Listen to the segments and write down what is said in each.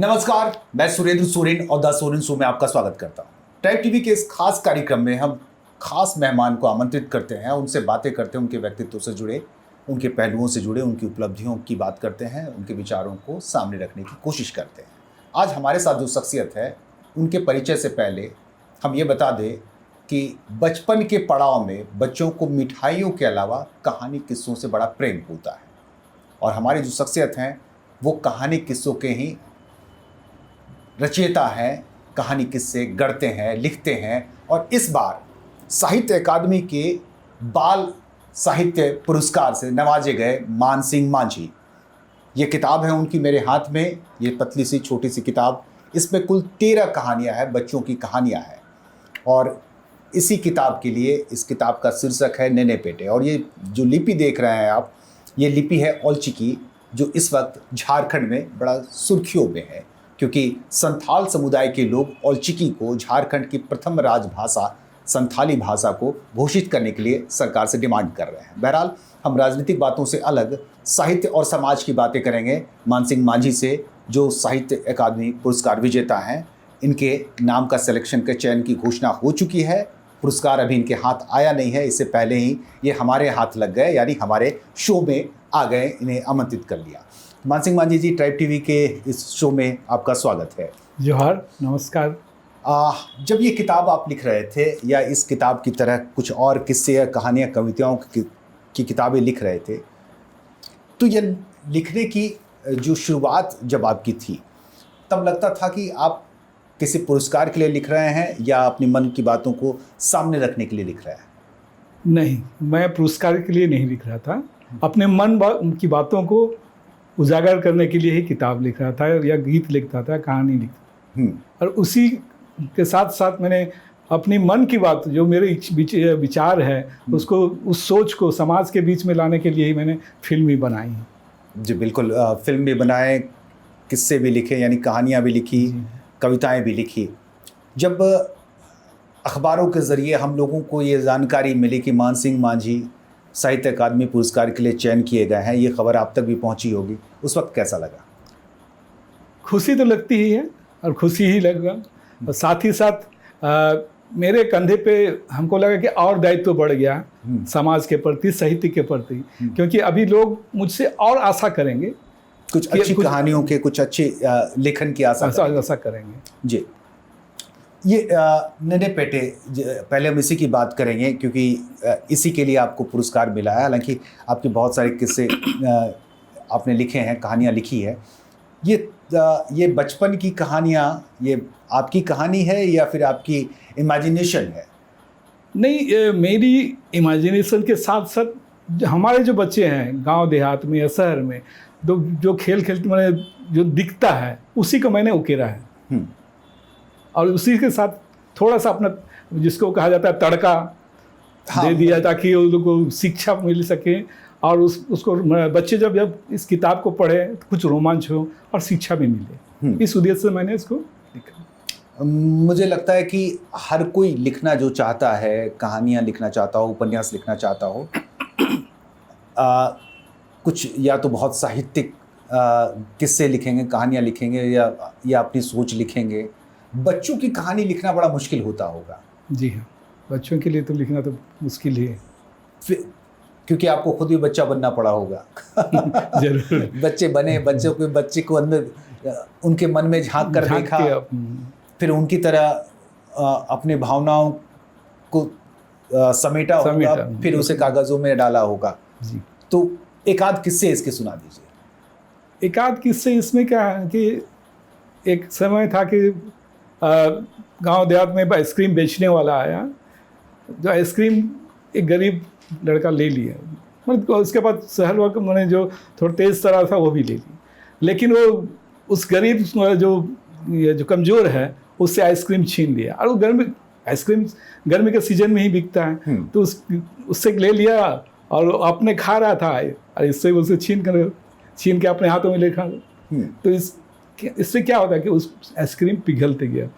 नमस्कार, मैं सुरेंद्र सोरेन और द सोरेन शो में आपका स्वागत करता हूँ। ट्राइब टीवी के इस खास कार्यक्रम में हम खास मेहमान को आमंत्रित करते हैं, उनसे बातें करते हैं, उनके व्यक्तित्व से जुड़े, उनके पहलुओं से जुड़े, उनकी उपलब्धियों की बात करते हैं, उनके विचारों को सामने रखने की कोशिश करते हैं। आज हमारे साथ जो शख्सियत है, उनके परिचय से पहले हम ये बता दें कि बचपन के पड़ाव में बच्चों को मिठाइयों के अलावा कहानी किस्सों से बड़ा प्रेम होता है और हमारी जो शख्सियत हैं वो कहानी किस्सों के ही रचयिता हैं, कहानी किस्से गढ़ते हैं, लिखते हैं और इस बार साहित्य अकादमी के बाल साहित्य पुरस्कार से नवाजे गए मान सिंह मांझी। ये किताब है उनकी मेरे हाथ में, ये पतली सी छोटी सी किताब। इसमें कुल 13 कहानियाँ हैं, बच्चों की कहानियाँ हैं और इसी किताब के लिए इस किताब का शीर्षक है नेने पेटे। और ये जो लिपि देख रहे हैं आप, ये लिपि है औलचिकी, जो इस वक्त झारखंड में बड़ा सुर्खियों में है क्योंकि संथाल समुदाय के लोग औलचिकी को झारखंड की प्रथम राजभाषा संथाली भाषा को घोषित करने के लिए सरकार से डिमांड कर रहे हैं। बहरहाल हम राजनीतिक बातों से अलग साहित्य और समाज की बातें करेंगे मान सिंह मांझी से, जो साहित्य अकादमी पुरस्कार विजेता हैं। इनके नाम का सिलेक्शन के चयन की घोषणा हो चुकी है, पुरस्कार अभी इनके हाथ आया नहीं है, इससे पहले ही ये हमारे हाथ लग गए, यानी हमारे शो में आ गए, इन्हें आमंत्रित कर लिया। मान सिंह मांझी जी, ट्राइब टीवी के इस शो में आपका स्वागत है। जोहार, नमस्कार। जब ये किताब आप लिख रहे थे या इस किताब की तरह कुछ और किस्से या कहानियाँ कविताओं की किताबें लिख रहे थे, तो ये लिखने की जो शुरुआत जब आपकी थी तब लगता था कि आप किसी पुरस्कार के लिए लिख रहे हैं या अपने मन की बातों को सामने रखने के लिए लिख रहे हैं? नहीं, मैं पुरस्कार के लिए नहीं लिख रहा था, अपने मन की बातों को उजागर करने के लिए ही किताब लिख रहा था या गीत लिखता था, कहानी लिखता। और उसी के साथ साथ मैंने अपनी मन की बात, जो मेरे विचार है, उसको, उस सोच को समाज के बीच में लाने के लिए ही मैंने फिल्म भी बनाई है। जी बिल्कुल, फिल्म भी बनाए, किस्से भी लिखे, यानी कहानियाँ भी लिखी, कविताएं भी लिखी। जब अखबारों के ज़रिए हम लोगों को ये जानकारी मिली कि मान सिंह मांझी साहित्य अकादमी पुरस्कार के लिए चयन किए गए हैं, ये खबर आप तक भी पहुंची होगी, उस वक्त कैसा लगा? खुशी तो लगती ही है और खुशी ही लगा, और साथ ही साथ मेरे कंधे पे हमको लगा कि और दायित्व बढ़ गया समाज के प्रति, साहित्य के प्रति, क्योंकि अभी लोग मुझसे और आशा करेंगे, कुछ अच्छी कहानियों के, कुछ अच्छे लेखन की आशा करेंगे। जी, ये नेने पेटे, पहले हम इसी की बात करेंगे क्योंकि इसी के लिए आपको पुरस्कार मिला है। हालांकि आपके बहुत सारे किस्से आपने लिखे हैं, कहानियाँ लिखी है। ये बचपन की कहानियाँ, ये आपकी कहानी है या फिर आपकी इमेजिनेशन है? नहीं, मेरी इमेजिनेशन के साथ साथ हमारे जो बच्चे हैं गांव देहात में या शहर में, जो खेल खेलते मैंने जो दिखता है उसी को मैंने उकेरा है और उसी के साथ थोड़ा सा अपना, जिसको कहा जाता है तड़का, दे दिया ताकि उनको शिक्षा मिल सके और उसको बच्चे जब इस किताब को पढ़े तो कुछ रोमांच हो और शिक्षा भी मिले। इस उद्देश्य से मैंने इसको लिखा। मुझे लगता है कि हर कोई लिखना जो चाहता है, कहानियाँ लिखना चाहता हो, उपन्यास लिखना चाहता हो, कुछ या तो बहुत साहित्यिक किस्से लिखेंगे, कहानियाँ लिखेंगे या अपनी सोच लिखेंगे। बच्चों की कहानी लिखना बड़ा मुश्किल होता होगा। जी हाँ, बच्चों के लिए तो लिखना तो मुश्किल ही है, क्योंकि आपको खुद भी बच्चा बनना पड़ा होगा। जरूर। बच्चे को अंदर उनके मन में झांक कर देखा, फिर उनकी तरह अपने भावनाओं को समेटा होगा, फिर उसे कागजों में डाला होगा। जी। तो एक आध किस्से इसके सुना दीजिए। एक आध किस्से इसमें क्या है कि एक समय था कि गांव देहात में आइसक्रीम बेचने वाला आया, जो आइसक्रीम एक गरीब लड़का ले लिया, मतलब उसके बाद शहर वालों मैंने जो थोड़ा तेज़ तरह था वो भी ले ली, लेकिन वो उस गरीब जो कमज़ोर है उससे आइसक्रीम छीन लिया। और वो आइसक्रीम गर्मी के सीजन में ही बिकता है, तो उससे ले लिया और अपने खा रहा था और इससे उसे छीन के अपने हाथों में लेखा। तो इससे क्या होता है कि उस आइसक्रीम पिघलते गया,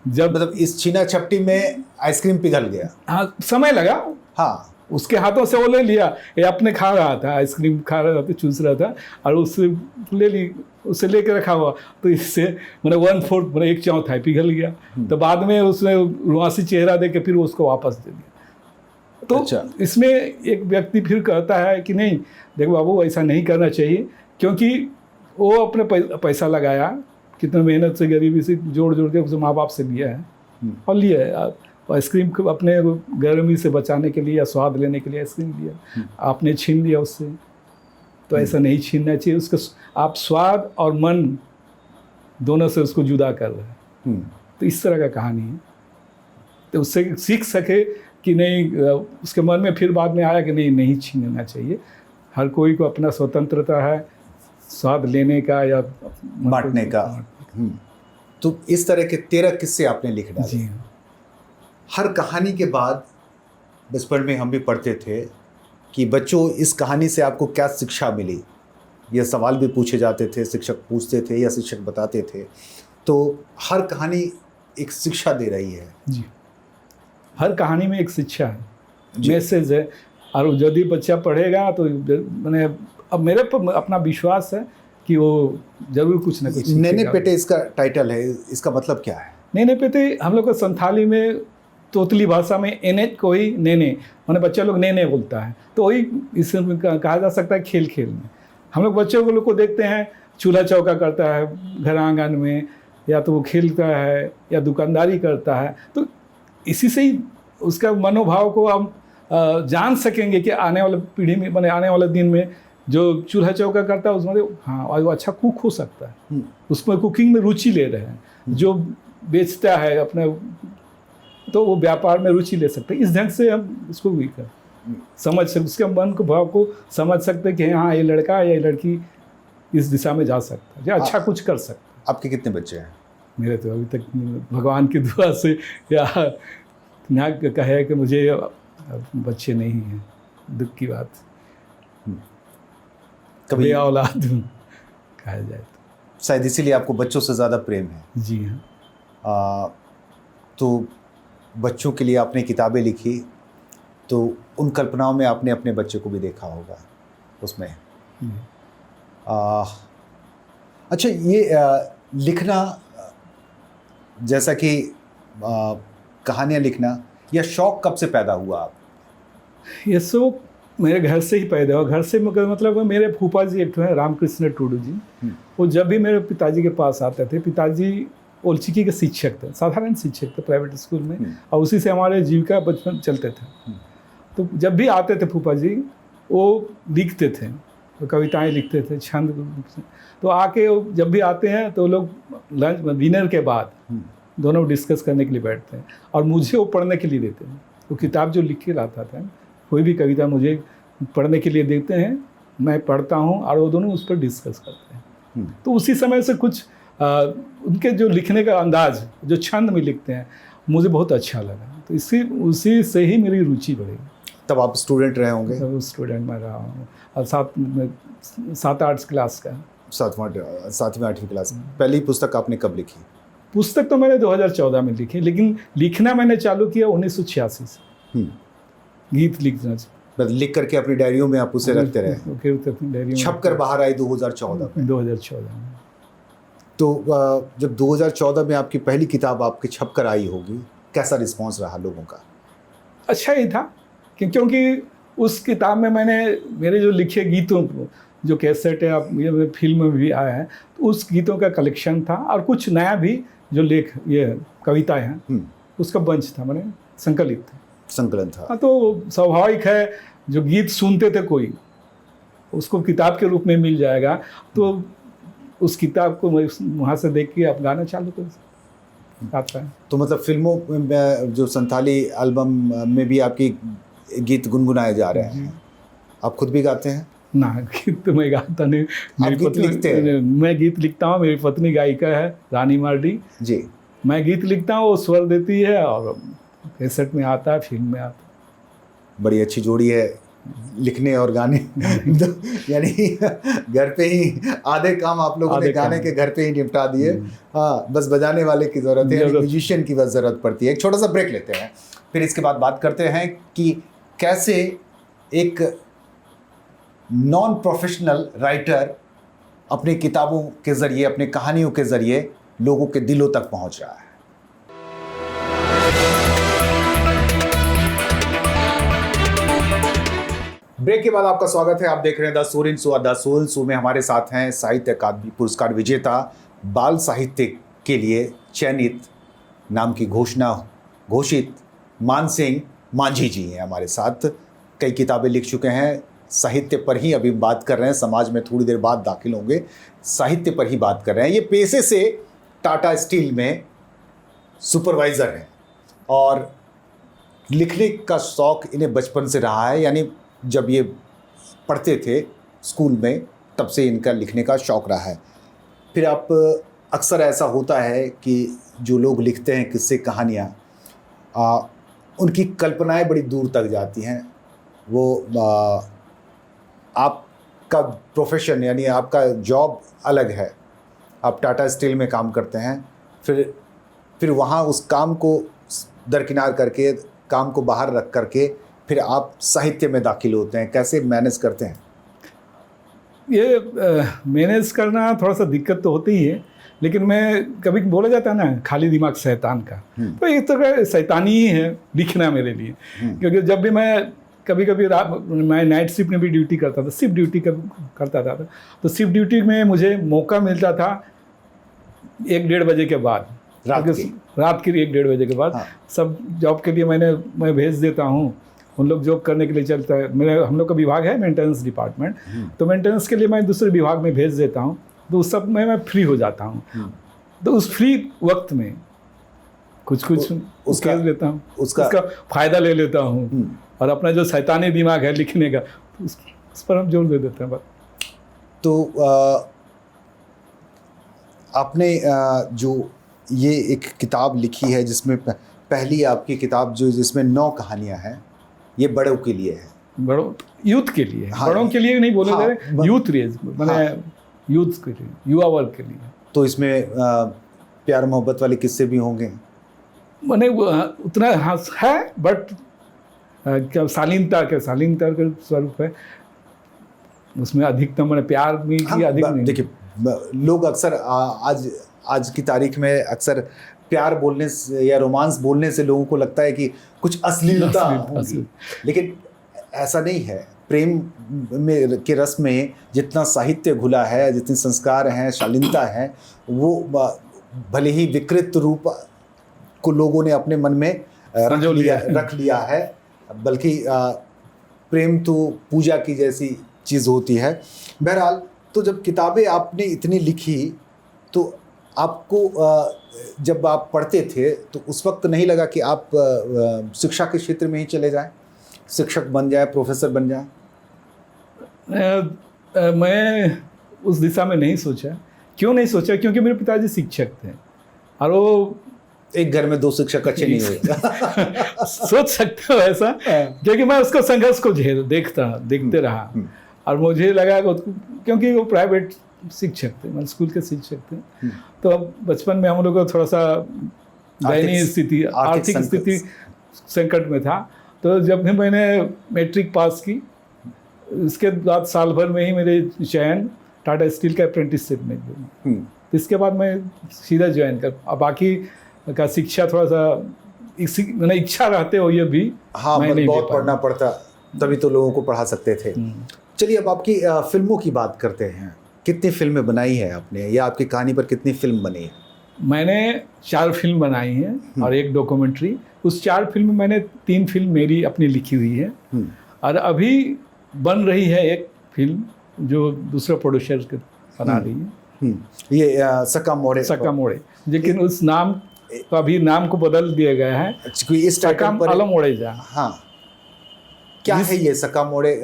जब मतलब इस छीना छपटी में आइसक्रीम पिघल गया। हाँ, समय लगा। हाँ, उसके हाथों से वो ले लिया, ये अपने खा रहा था, आइसक्रीम खा रहा था, चूस रहा था, और उससे ले ली, उससे लेके रखा हुआ, तो इससे मैंने 1/4 मैंने 1/4 पिघल गया। तो बाद में उसने रुआसी चेहरा दे के फिर उसको वापस दे दिया। तो अच्छा। इसमें एक व्यक्ति फिर कहता है कि नहीं देखो बाबू, ऐसा नहीं करना चाहिए, क्योंकि वो अपने पैसा लगाया, कितना मेहनत से गरीबी से जोड़ जोड़ के उसे माँ बाप से लिया है, और लिया है आइसक्रीम को अपने गर्मी से बचाने के लिए या स्वाद लेने के लिए आइसक्रीम लिया, आपने छीन लिया उससे। तो ऐसा नहीं छीनना चाहिए उसका, आप स्वाद और मन दोनों से उसको जुदा कर रहे हैं। तो इस तरह का कहानी है। तो उससे सीख सके कि नहीं, उसके मन में फिर बाद में आया कि नहीं छीनना चाहिए, हर कोई को अपना स्वतंत्रता है स्वाद लेने का या बांटने का। तो इस तरह के 13 किस्से आपने लिख डाले। जी। हर कहानी के बाद बचपन में हम भी पढ़ते थे कि बच्चों इस कहानी से आपको क्या शिक्षा मिली, ये सवाल भी पूछे जाते थे, शिक्षक पूछते थे या शिक्षक बताते थे। तो हर कहानी एक शिक्षा दे रही है। जी, हर कहानी में एक शिक्षा है, मैसेज है, और यदि बच्चा पढ़ेगा तो मैंने अब मेरे पर अपना विश्वास है कि वो जरूर कुछ ना कुछ सीखेगा। नैने पेटे इसका टाइटल है, इसका मतलब क्या है? नैने पेटे हम लोग को संथाली में, तोतली भाषा में एने को ही नेने, मैंने बच्चा लोग नेने बोलता है, तो वही इसमें कहा जा सकता है खेल खेल में। हम लोग बच्चों को लोग को देखते हैं चूल्हा चौका करता है घर आंगन में, या तो वो खेलता है या दुकानदारी करता है, तो इसी से ही उसका मनोभाव को हम जान सकेंगे कि आने वाले पीढ़ी में, मैंने आने वाले दिन में जो चूल्हा चौका करता है उसमें हाँ वो अच्छा कुक हो सकता है, उसमें कुकिंग में रुचि ले रहे हैं। जो बेचता है अपने, तो वो व्यापार में रुचि ले सकते हैं। इस ढंग से हम इसको भी समझ सकते, उसके मन को भाव को समझ सकते हैं कि हाँ ये लड़का या ये लड़की इस दिशा में जा सकता है या अच्छा कुछ कर सकता है। आपके कितने बच्चे हैं? मेरे तो अभी तक भगवान की दुआ से या यहाँ कहे कि मुझे बच्चे नहीं हैं, दुख की बात। कभी औलाद कहा जाए तो शायद इसीलिए आपको बच्चों से ज़्यादा प्रेम है। जी हाँ। तो बच्चों के लिए आपने किताबें लिखी, तो उन कल्पनाओं में आपने अपने बच्चे को भी देखा होगा उसमें। अच्छा, ये लिखना, जैसा कि कहानियाँ लिखना, यह शौक़ कब से पैदा हुआ आप? ये शौक़ मेरे घर से ही पैदा हुआ। घर से मतलब मेरे फूफा जी एक हैं रामकृष्ण टूडू जी, वो जब भी मेरे पिताजी के पास आते थे, पिताजी ओलचिकी के शिक्षक थे, साधारण शिक्षक थे प्राइवेट स्कूल में, और उसी से हमारे जीविका बचपन चलते थे। तो जब भी आते थे फूफा जी, वो लिखते थे, तो कविताएं लिखते थे, छंद। तो आके जब भी आते हैं तो लोग लंच डिनर के बाद दोनों डिस्कस करने के लिए बैठते हैं, और मुझे वो पढ़ने के लिए देते हैं। वो किताब जो लिख के लाता था, कोई भी कविता मुझे पढ़ने के लिए देते हैं, मैं पढ़ता हूँ और वो दोनों उस पर डिस्कस करते हैं। तो उसी समय से कुछ उनके जो लिखने का अंदाज, जो छंद में लिखते हैं, मुझे बहुत अच्छा लगा। तो उसी से ही मेरी रुचि बढ़ी। तब आप स्टूडेंट रहे होंगे? तब स्टूडेंट मैं रहा हूँ, और 7-8 क्लास का, 7वीं 8वीं क्लास। पहली पुस्तक आपने कब लिखी? पुस्तक तो मैंने 2014 में लिखी, लेकिन लिखना मैंने चालू किया 1986 से। गीत लिखना, लिख करके अपनी डायरियों में आप उसे रखते रहे, छप कर बाहर आई 2014 में। 2014 में। तो जब 2014 में आपकी पहली किताब आपकी छप कर आई होगी, कैसा रिस्पांस रहा लोगों का? अच्छा ही था, क्योंकि उस किताब में मैंने मेरे जो लिखे गीतों जो कैसेट है, ये फिल्म में भी आया है, तो उस गीतों का कलेक्शन था, और कुछ नया भी जो ये कविताएं हैं उसका बंच था, मैंने संकलन था। तो स्वाभाविक है, जो गीत सुनते थे कोई, उसको किताब के रूप में मिल जाएगा, तो उस किताब को वहाँ से देख के आप गाना चालू कर आता है। तो मतलब फिल्मों में जो संथाली एल्बम में भी आपकी गीत गुनगुनाए जा रहे हैं, आप खुद भी गाते हैं? ना, गीत तो मैं गाता नहीं। आप गीत लिखते हैं? मैं गीत लिखता हूँ, मेरी पत्नी गायिका है रानी मार्डी जी। मैं गीत लिखता हूँ, वो स्वर देती है, और कैसेट में आता है, फिल्म में आता है। बड़ी अच्छी जोड़ी है, लिखने और गाने। यानी घर पे ही आधे काम आप लोगों ने गाने के घर पे ही निपटा दिए। हाँ, बस बजाने वाले की ज़रूरत है, म्यूजिशियन की बस ज़रूरत पड़ती है। एक छोटा सा ब्रेक लेते हैं, फिर इसके बाद बात करते हैं कि कैसे एक नॉन प्रोफेशनल राइटर अपनी किताबों के ज़रिए, अपनी कहानियों के ज़रिए लोगों के दिलों तक पहुंच रहा है। ब्रेक के बाद आपका स्वागत है। आप देख रहे हैं the soul in show. The soul show में हमारे साथ हैं साहित्य अकादमी पुरस्कार विजेता, बाल साहित्य के लिए चयनित, नाम की घोषित मानसिंह मांझी जी हैं हमारे साथ। कई किताबें लिख चुके हैं, साहित्य पर ही अभी बात कर रहे हैं, समाज में थोड़ी देर बाद दाखिल होंगे, साहित्य पर ही बात कर रहे हैं। ये पेशे से टाटा स्टील में सुपरवाइज़र हैं और लिखने का शौक़ इन्हें बचपन से रहा है। यानी जब ये पढ़ते थे स्कूल में, तब से इनका लिखने का शौक़ रहा है। फिर आप अक्सर ऐसा होता है कि जो लोग लिखते हैं किस्से कहानियाँ, उनकी कल्पनाएं बड़ी दूर तक जाती हैं। वो आपका प्रोफेशन यानी आपका जॉब अलग है, आप टाटा स्टील में काम करते हैं, फिर वहाँ उस काम को दरकिनार करके, काम को बाहर रख करके फिर आप साहित्य में दाखिल होते हैं। कैसे मैनेज करते हैं? ये मैनेज करना थोड़ा सा दिक्कत तो होती ही है, लेकिन मैं कभी बोला जाता है ना, खाली दिमाग शैतान का, तो एक तरह शैतानी ही है लिखना मेरे लिए। क्योंकि जब भी मैं कभी मैं नाइट शिफ्ट में भी ड्यूटी करता था, शिफ्ट ड्यूटी करता था, तो शिफ्ट ड्यूटी में मुझे मौका मिलता था 1-1:30 बजे के बाद, रात के 1-1:30 बजे के बाद। हाँ। सब जॉब के लिए मैं भेज देता हूँ, उन लोग जॉब करने के लिए चलता है। हम लोग का विभाग है मेंटेनेंस डिपार्टमेंट, तो मेंटेनेंस के लिए मैं दूसरे विभाग में भेज देता हूँ, तो उस सब में मैं फ्री हो जाता हूँ। तो उस फ्री वक्त में कुछ उसका लेता हूँ, उसका फ़ायदा ले लेता हूँ, और अपना जो शैतानी दिमाग है लिखने का, उस पर हम जोर दे देते हैं। तो आपने जो ये एक किताब लिखी है, जिसमें पहली आपकी किताब जिसमें 9 कहानियाँ हैं, ये बड़ों के लिए है, बड़ों यूथ के लिए। हाँ, बड़ों के लिए नहीं बोले जा रहे, यूथ रेज मैंने यूथ के लिए, युवा वर्ग के लिए। तो इसमें प्यार मोहब्बत वाले किस्से भी होंगे? मैंने उतना हाँ है, बट क्या शालीनता का स्वरूप है उसमें। अधिकतम मैंने प्यार भी किया, अधिक नहीं। देखिए, लोग अक्सर आज की तारीख में अक्सर प्यार बोलने से या रोमांस बोलने से लोगों को लगता है कि कुछ अश्लीलता होगी, लेकिन ऐसा नहीं है। प्रेम में के रस में जितना साहित्य घुला है, जितने संस्कार हैं, शालीनता है, वो भले ही विकृत रूप को लोगों ने अपने मन में रख लिया है, बल्कि प्रेम तो पूजा की जैसी चीज़ होती है। बहरहाल, तो जब किताबें आपने इतनी लिखी, तो आपको जब आप पढ़ते थे तो उस वक्त नहीं लगा कि आप शिक्षा के क्षेत्र में ही चले जाएं, शिक्षक बन जाए, प्रोफेसर बन जाए? मैं उस दिशा में नहीं सोचा। क्यों नहीं सोचा? क्योंकि मेरे पिताजी शिक्षक थे, और वो एक घर में 2 शिक्षक अच्छे नहीं हुए। सोच सकते हो ऐसा, क्योंकि मैं उसको संघर्ष को देखते रहा, और मुझे लगा क्योंकि वो प्राइवेट शिक्षक थे, मतलब स्कूल के शिक्षक थे, तो बचपन में हम लोग को थोड़ा सा दयनीय स्थिति, आर्थिक स्थिति संकट में था। तो जब भी मैंने मैट्रिक पास की, इसके बाद साल भर में ही मेरे चयन टाटा स्टील का अप्रेंटिसशिप में हुआ। इसके बाद मैं सीधा ज्वाइन कर, अब बाकी का शिक्षा थोड़ा सा मैंने इच्छा रहते हो ये भी, हाँ, मैं बहुत पढ़ना पड़ता, तभी तो लोगों को पढ़ा सकते थे। चलिए, अब आपकी फिल्मों की बात करते हैं। कितनी फिल्में बनाई है आपने, या आपकी कहानी पर कितनी फिल्म बनी है? मैंने 4 फिल्म बनाई हैं और 1 डॉक्यूमेंट्री। उस 4 फिल्म में मैंने 3 फिल्म मेरी अपनी लिखी हुई है, और अभी बन रही है एक फिल्म जो दूसरा प्रोड्यूसर बना रही है। ये सक्का मोड़े, लेकिन उस नाम तो अभी नाम को बदल दिया गया है, इस सक्का मोड़े जा। हाँ, क्या है ये सक्का मोड़े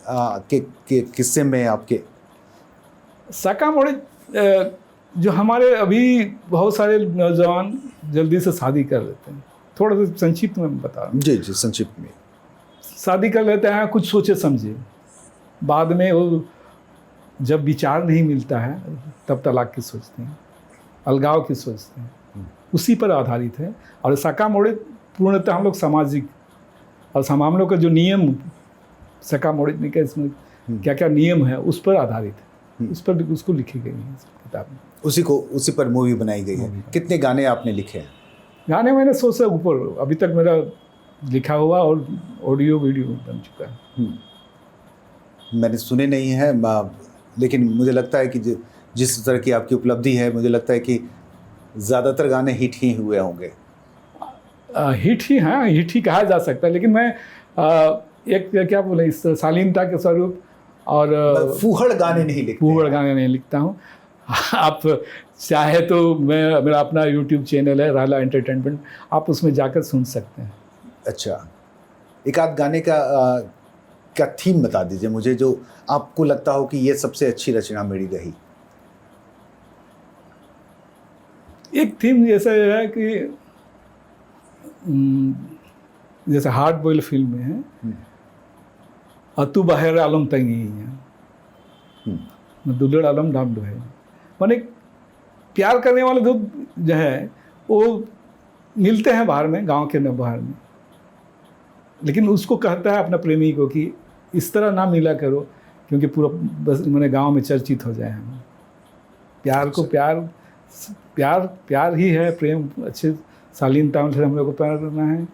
के किस्से में आपके? सक्का मोड़े जो हमारे अभी बहुत सारे नौजवान जल्दी से शादी कर लेते हैं। थोड़ा सा संक्षिप्त में बता रहा हूँ। जी, संक्षिप्त में। शादी कर लेते हैं कुछ सोचे समझे, बाद में वो जब विचार नहीं मिलता है तब तलाक की सोचते हैं, अलगाव की सोचते हैं, उसी पर आधारित है। और सक्का मोड़े पूर्णतः हम लोग सामाजिक और मामलों का जो नियम सका मोड़ने का इसमें क्या क्या नियम है उस पर आधारित है, उस पर उसको लिखी गई है इस किताब में। उसी पर मूवी बनाई गई है। कितने गाने आपने लिखे हैं? गाने मैंने 100 से ऊपर अभी तक मेरा लिखा हुआ और ऑडियो वीडियो बन चुका है। मैंने सुने नहीं हैं, लेकिन मुझे लगता है कि जिस तरह की आपकी उपलब्धि है, मुझे लगता है कि ज़्यादातर गाने हिट ही हुए होंगे। हिट ही, हाँ हिट ही कहा जा सकता है, लेकिन मैं एक क्या बोले इस शालीनता के स्वरूप और फूहड़ गाने नहीं लिखते। फूहड़ गाने नहीं लिखता हूँ। आप चाहे तो मेरा अपना यूट्यूब चैनल है राला एंटरटेनमेंट, आप उसमें जाकर सुन सकते हैं। अच्छा, एक आध गाने का थीम बता दीजिए मुझे, जो आपको लगता हो कि ये सबसे अच्छी रचना मेरी रही। एक थीम जैसा है कि जैसे हार्ड बॉयल फिल्म में है, अतु बाहर आलम तंगी है, दुल्हड़ आलम डाम डो है, माने प्यार करने वाले जो है वो मिलते हैं बाहर में, गांव के न बाहर में, लेकिन उसको कहता है अपना प्रेमी को कि इस तरह ना मिला करो क्योंकि पूरा बस मैंने गांव में चर्चित हो जाए हम। प्यार को प्यार ही है, प्रेम अच्छे शालीनता से हम लोग को प्यार करना है।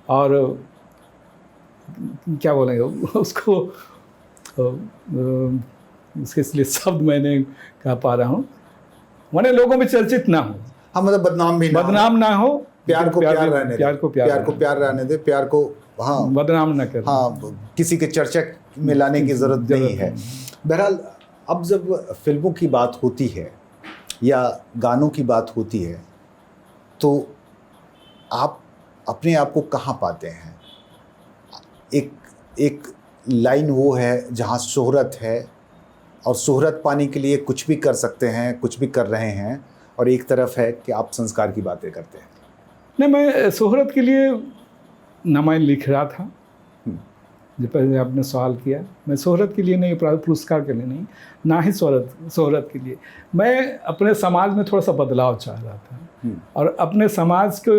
और क्या बोलेंगे उसको, उसके लिए शब्द मैंने कह पा रहा हूँ, माने लोगों में चर्चित ना हो। हाँ, मतलब बदनाम ना हो। प्यार को प्यार रहने दे, प्यार को प्यार रहने दे, प्यार को हाँ बदनाम ना कर, हाँ किसी के चर्चा में लाने की ज़रूरत नहीं है। बहरहाल, अब जब फिल्मों की बात होती है या गानों की बात होती है तो आप अपने आप को कहाँ पाते हैं? एक लाइन वो है जहाँ शोहरत है और शोहरत पाने के लिए कुछ भी कर सकते हैं, कुछ भी कर रहे हैं, और एक तरफ है कि आप संस्कार की बातें करते हैं। नहीं, मैं शोहरत के लिए ना मैं लिख रहा था, जो पहले आपने सवाल किया, मैं शोहरत के लिए नहीं, पुरस्कार के लिए नहीं, ना ही शोहरत के लिए। मैं अपने समाज में थोड़ा सा बदलाव चाह रहा था और अपने समाज को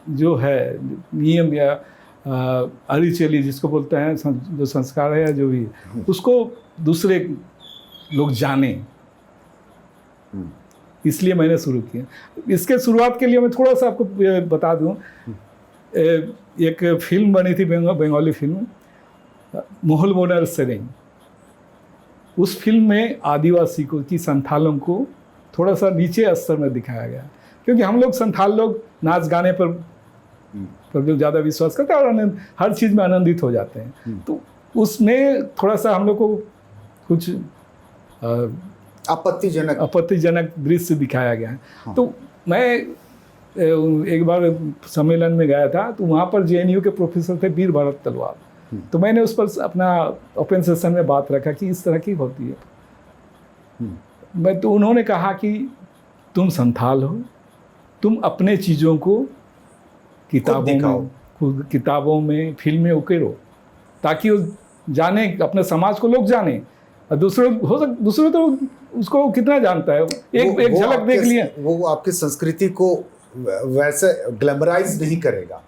जो है नियम या अरिचली जिसको बोलते हैं, जो संस्कार है या जो भी, उसको दूसरे लोग जाने, इसलिए मैंने शुरू किया। इसके शुरुआत के लिए मैं थोड़ा सा आपको बता दूं, एक फिल्म बनी थी बंगाली फिल्म मोहल मोनर सेरेंग। उस फिल्म में आदिवासी को की संथालों को थोड़ा सा नीचे स्तर में दिखाया गया, क्योंकि हम लोग संथाल लोग नाच गाने पर ज़्यादा विश्वास करते हैं और हर चीज़ में आनंदित हो जाते हैं। तो उसमें थोड़ा सा हम लोग को कुछ आपत्तिजनक दृश्य दिखाया गया है। हाँ। तो मैं एक बार सम्मेलन में गया था, तो वहाँ पर JNU के प्रोफेसर थे वीर भरत तलवार, तो मैंने उस पर अपना ओपन सेशन में बात रखा कि इस तरह की होती है। तो उन्होंने कहा कि तुम संथाल हो, तुम अपने चीज़ों को किताबों में फिल्म में उकेरो, ताकि वो जाने, अपने समाज को लोग जाने, और दूसरे तो उसको कितना जानता है, एक झलक देख लिया। वो आपकी संस्कृति को वैसे ग्लैमराइज नहीं करेगा,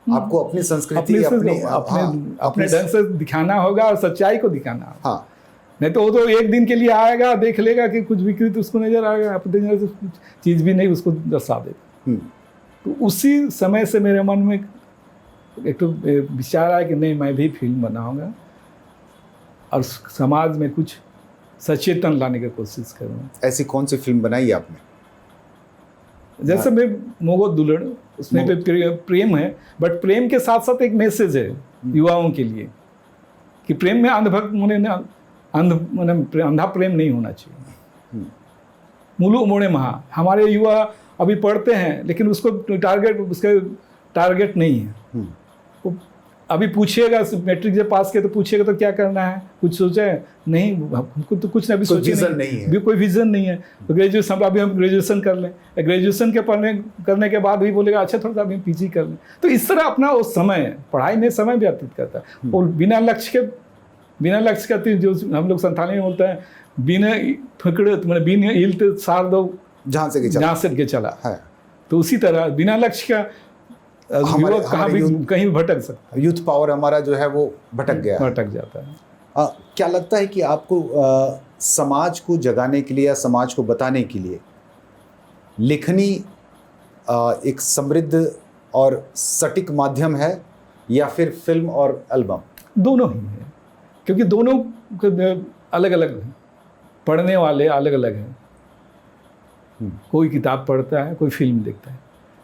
आपको अपनी संस्कृति अपने ढंग से दिखाना होगा और सच्चाई को दिखाना होगा। हाँ। नहीं तो वो तो एक दिन के लिए आएगा, देख लेगा कि कुछ विकृत उसको नजर आएगा, अपने नजर से कुछ चीज़ भी नहीं उसको दर्शा देगा। तो उसी समय से मेरे मन में एक तो विचार आया कि नहीं, मैं भी फिल्म बनाऊंगा और समाज में कुछ सचेतन लाने की कोशिश करूँगा। ऐसी कौन सी फिल्म बनाई आपने? जैसे मैं मोगो दुल्हड़, उसमें प्रेम है, बट प्रेम के साथ साथ एक मैसेज है युवाओं के लिए कि प्रेम में अंधा प्रेम नहीं होना चाहिए। मुलु मोड़े महा, हमारे युवा अभी पढ़ते हैं लेकिन उसका टारगेट नहीं है। वो अभी पूछिएगा, मैट्रिक जब पास किया तो पूछिएगा तो क्या करना है, कुछ सोचा है? नहीं, हमको तो कुछ अभी सोचे नहीं है, कोई विजन नहीं है। तो ग्रेजुएशन, अभी हम ग्रेजुएशन कर लें, ग्रेजुएशन के करने के बाद भी बोलेगा अच्छा थोड़ा सा अभी PG कर लें। तो इस तरह अपना उस समय पढ़ाई में समय व्यतीत करता है और बिना लक्ष्य के जो हम लोग संथाली में बोलते हैं, बिना फकड़े मैंने बिना हिलते सार दो जहाँ से के चला है। तो उसी तरह बिना लक्ष्य का हमारे युवक कहाँ भी कहीं भी भटक सकता यूथ पावर हमारा जो है वो भटक गया है, है। भटक जाता है। क्या लगता है कि आपको समाज को जगाने के लिए या समाज को बताने के लिए लिखनी एक समृद्ध और सटीक माध्यम है, या फिर फिल्म और एल्बम? दोनों ही है, क्योंकि दोनों अलग अलग हैं, पढ़ने वाले अलग अलग हैं। कोई किताब पढ़ता है, कोई फिल्म देखता है।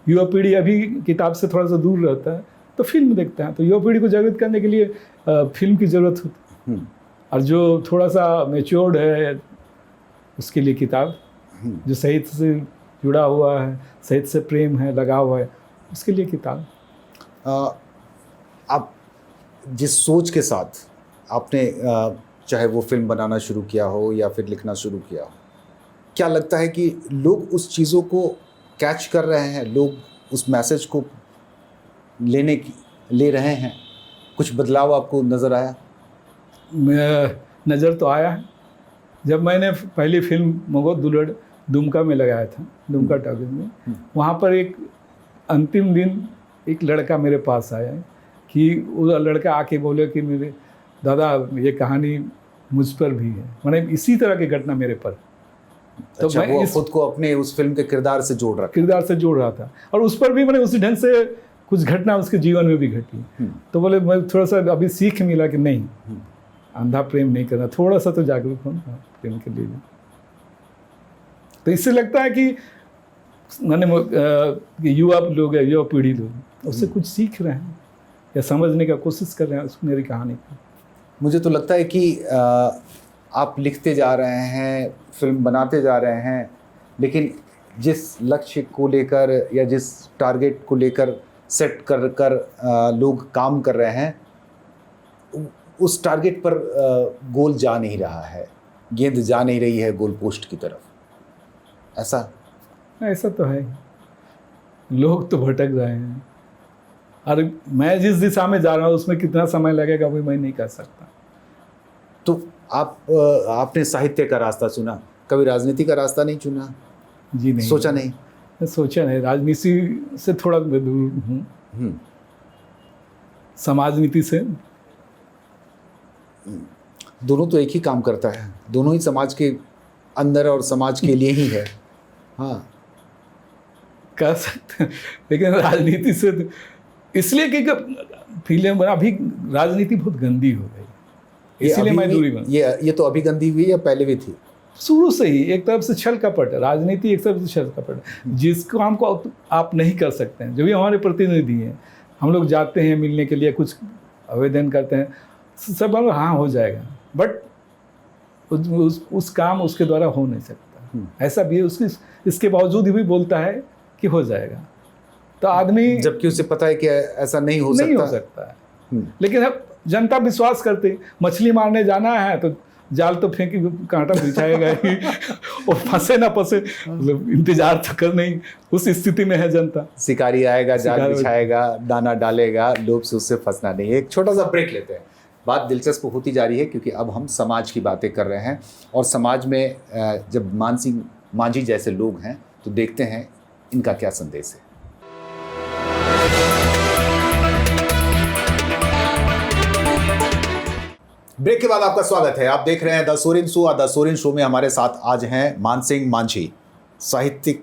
युवा पीढ़ी अभी किताब से थोड़ा सा दूर रहता है तो फिल्म देखता है, तो युवा पीढ़ी को जागृत करने के लिए फिल्म की ज़रूरत होती है। और जो थोड़ा सा मैच्योर्ड है उसके लिए किताब, जो साहित्य से जुड़ा हुआ है, साहित्य से प्रेम है, लगा हुआ है, उसके लिए किताब। आप जिस सोच के साथ आपने चाहे वो फिल्म बनाना शुरू किया हो या फिर लिखना शुरू किया हो, क्या लगता है कि लोग उस चीज़ों को कैच कर रहे हैं, लोग उस मैसेज को ले रहे हैं? कुछ बदलाव आपको नज़र आया? नज़र तो आया है। जब मैंने पहली फिल्म मगो दुलड़ दुमका में लगाया था, दुमका टॉकीज में, वहाँ पर एक अंतिम दिन एक लड़का मेरे पास आया है कि वो लड़का आके बोले कि मेरे दादा ये कहानी मुझ पर भी है, मैंने इसी तरह की घटना मेरे पर। तो अच्छा, मैं वो खुद को अपने उस फिल्म के किरदार से जोड़ रहा था और उस पर भी मैंने उसी ढंग से कुछ घटना उसके जीवन में भी घटी। तो बोले मैं थोड़ा सा अभी सीख मिला कि नहीं, अंधा प्रेम नहीं करना, थोड़ा सा तो जागरूक होना प्रेम के लिए भी। तो इससे लगता है कि मैंने युवा लोग है, युवा पीढ़ी लोग उससे कुछ सीख रहे हैं या समझने का कोशिश कर रहे हैं उस मेरी कहानी को। मुझे तो लगता है कि आप लिखते जा रहे हैं, फिल्म बनाते जा रहे हैं, लेकिन जिस लक्ष्य को लेकर या जिस टारगेट को लेकर सेट कर लोग काम कर रहे हैं, उस टारगेट पर गोल जा नहीं रहा है, गेंद जा नहीं रही है गोल पोस्ट की तरफ। ऐसा तो है, लोग तो भटक रहे हैं और मैं जिस दिशा में जा रहा हूँ उसमें कितना समय लगेगा वो मैं नहीं कर सकता। तो आपने साहित्य का रास्ता चुना, कभी राजनीति का रास्ता नहीं चुना? जी नहीं, सोचा नहीं? सोचा नहीं, राजनीति से थोड़ा मैं दूर हूँ, समाज नीति से। दोनों तो एक ही काम करता है, दोनों ही समाज के अंदर और समाज के लिए ही है। हाँ, कर सकते हैं, लेकिन राजनीति से इसलिए कि फिल्म बना, अभी राजनीति बहुत गंदी हो गई, इसीलिए मैं दूरी बना। ये तो अभी गंदी हुई या पहले भी थी? शुरू से ही एक तरफ से छल कपट, राजनीति एक तरफ से छल कपट, जिस काम को आप नहीं कर सकते हैं। जो भी हमारे प्रतिनिधि हैं, हम लोग जाते हैं मिलने के लिए, कुछ आवेदन करते हैं, सब हम हाँ हो जाएगा, बट उस काम उसके द्वारा हो नहीं सकता। ऐसा भी है, इसके बावजूद भी बोलता है कि हो जाएगा, तो आदमी, जबकि उसे पता है कि ऐसा नहीं हो सकता है। लेकिन अब जनता विश्वास करते, मछली मारने जाना है तो जाल तो फेंकी, कांटा बिछाएगा ही, और फंसे ना फंसे मतलब इंतजार तो कर नहीं, उस स्थिति में है जनता। शिकारी आएगा, जाल बिछाएगा, दाना डालेगा, लोभ से उससे फंसना नहीं। एक छोटा सा ब्रेक लेते हैं, बात दिलचस्प होती जा रही है क्योंकि अब हम समाज की बातें कर रहे हैं और समाज में जब मानसिंह मांझी जैसे लोग हैं तो देखते हैं इनका क्या संदेश है। ब्रेक के बाद आपका स्वागत है। आप देख रहे हैं द सोरेन शो और द सोरेन शो में हमारे साथ आज हैं मानसिंह मांझी। साहित्यिक